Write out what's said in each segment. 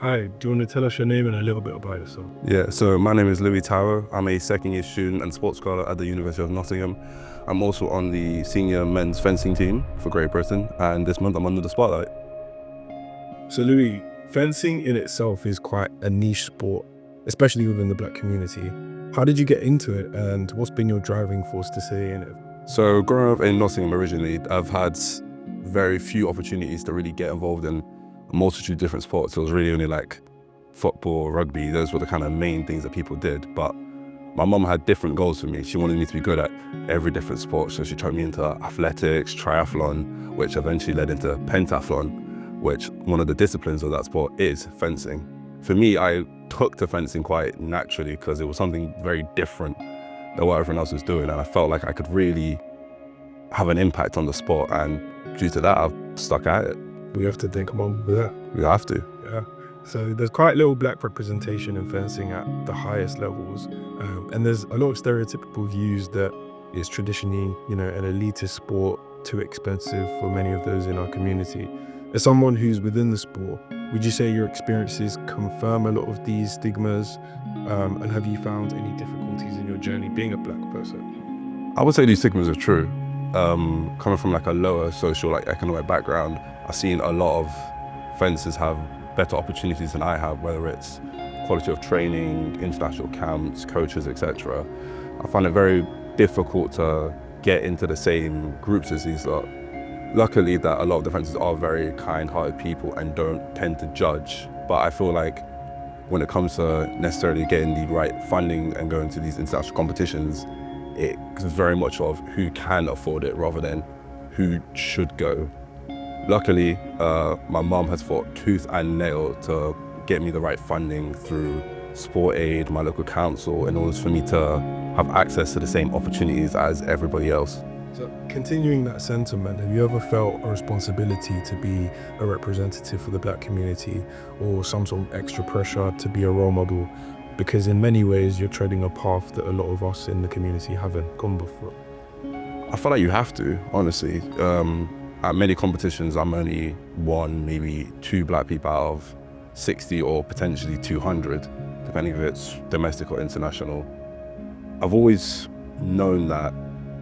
Hi, do you want to tell us your name and a little bit about yourself? Yeah, so my name is Louis Taiwo. I'm a second-year student and sports scholar at the University of Nottingham. I'm also on the senior men's fencing team for Great Britain, and this month I'm under the spotlight. So Louis, fencing in itself is quite a niche sport, especially within the black community. How did you get into it, and what's been your driving force to stay in it? So growing up in Nottingham originally, I've had very few opportunities to really get involved in a multitude of different sports. It was really only like football, rugby, those were the kind of main things that people did. But my mum had different goals for me. She wanted me to be good at every different sport. So she turned me into athletics, triathlon, which eventually led into pentathlon, which one of the disciplines of that sport is fencing. For me, I took to fencing quite naturally because it was something very different than what everyone else was doing. And I felt like I could really have an impact on the sport. And due to that, I've stuck at it. We have to thank Mum for that. We have to. Yeah. So there's quite little black representation in fencing at the highest levels. And there's a lot of stereotypical views that it's traditionally, an elitist sport, too expensive for many of those in our community. As someone who's within the sport, would you say your experiences confirm a lot of these stigmas? And have you found any difficulties in your journey being a black person? I would say these stigmas are true. Coming from like a lower social, economic background, I've seen a lot of fencers have better opportunities than I have, whether it's quality of training, international camps, coaches, etc. I find it very difficult to get into the same groups as these lot. Luckily that a lot of the fencers are very kind-hearted people and don't tend to judge, but I feel like when it comes to necessarily getting the right funding and going to these international competitions, it's very much of who can afford it rather than who should go. Luckily, my mum has fought tooth and nail to get me the right funding through Sport Aid, my local council, in order for me to have access to the same opportunities as everybody else. So continuing that sentiment, have you ever felt a responsibility to be a representative for the black community or some sort of extra pressure to be a role model? Because in many ways, you're treading a path that a lot of us in the community haven't gone before. I feel like you have to, honestly. At many competitions, I'm only one, maybe two black people out of 60 or potentially 200, depending if it's domestic or international. I've always known that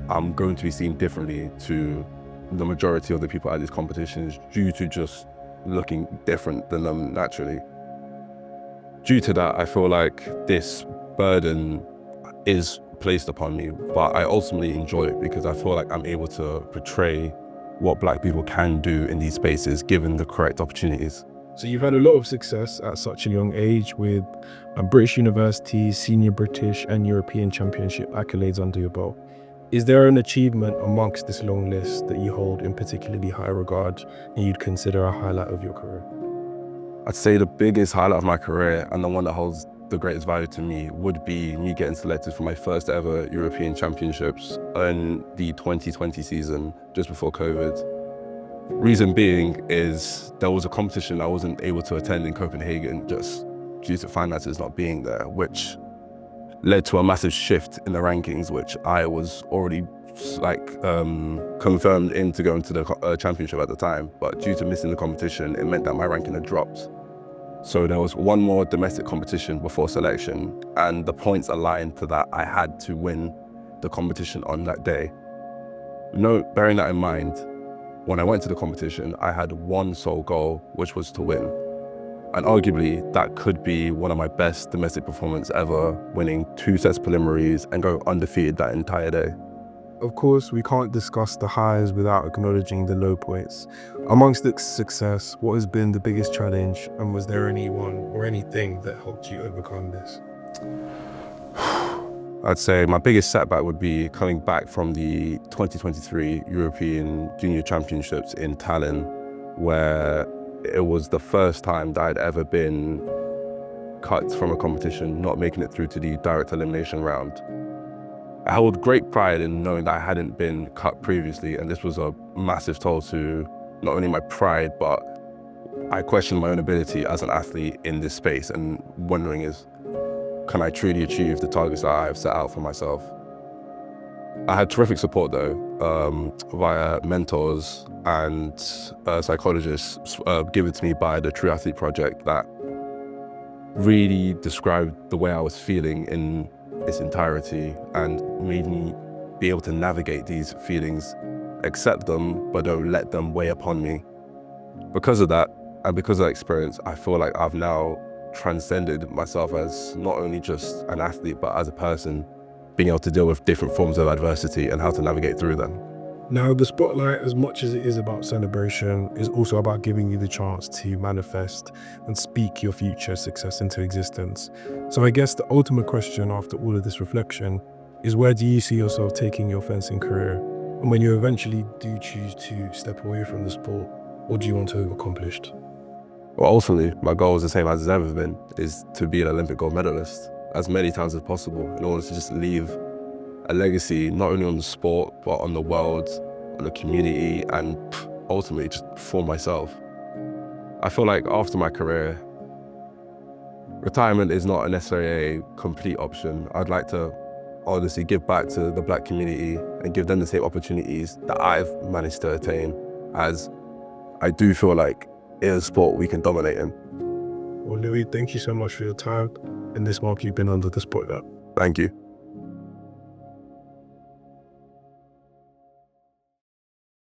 I'm going to be seen differently to the majority of the people at these competitions due to just looking different than them naturally. Due to that, I feel like this burden is placed upon me, but I ultimately enjoy it because I feel like I'm able to portray what black people can do in these spaces given the correct opportunities. So you've had a lot of success at such a young age with British universities, senior British and European championship accolades under your belt. Is there an achievement amongst this long list that you hold in particularly high regard and you'd consider a highlight of your career? I'd say the biggest highlight of my career and the one that holds the greatest value to me would be me getting selected for my first ever European Championships in the 2020 season, just before COVID. Reason being is there was a competition I wasn't able to attend in Copenhagen just due to finances not being there, which led to a massive shift in the rankings, which I was already confirmed into going to the championship at the time. But due to missing the competition, it meant that my ranking had dropped. So there was one more domestic competition before selection, and the points aligned to that. I had to win the competition on that day. Bearing that in mind, when I went to the competition, I had one sole goal, which was to win. And arguably, that could be one of my best domestic performances ever, winning 2 sets preliminaries and go undefeated that entire day. Of course, we can't discuss the highs without acknowledging the low points. Amongst the success, what has been the biggest challenge, and was there anyone or anything that helped you overcome this? I'd say my biggest setback would be coming back from the 2023 European Junior Championships in Tallinn, where it was the first time that I'd ever been cut from a competition, not making it through to the direct elimination round. I held great pride in knowing that I hadn't been cut previously, and this was a massive toll to not only my pride, but I questioned my own ability as an athlete in this space and wondering can I truly achieve the targets that I've set out for myself? I had terrific support though, via mentors and psychologists given to me by the True Athlete Project that really described the way I was feeling in its entirety and made me be able to navigate these feelings, accept them, but don't let them weigh upon me. Because of that, and because of that experience, I feel like I've now transcended myself as not only just an athlete, but as a person, being able to deal with different forms of adversity and how to navigate through them. Now, the spotlight, as much as it is about celebration, is also about giving you the chance to manifest and speak your future success into existence. So I guess the ultimate question after all of this reflection is, where do you see yourself taking your fencing career? And when you eventually do choose to step away from the sport, what do you want to have accomplished? Well, ultimately, my goal is the same as it's ever been, is to be an Olympic gold medalist as many times as possible in order to just leave a legacy, not only on the sport, but on the world, on the community, and ultimately just for myself. I feel like after my career, retirement is not necessarily a complete option. I'd like to honestly give back to the Black community and give them the same opportunities that I've managed to attain, as I do feel like it is a sport we can dominate in. Well, Louis, thank you so much for your time in this month you've been under the spotlight. Thank you.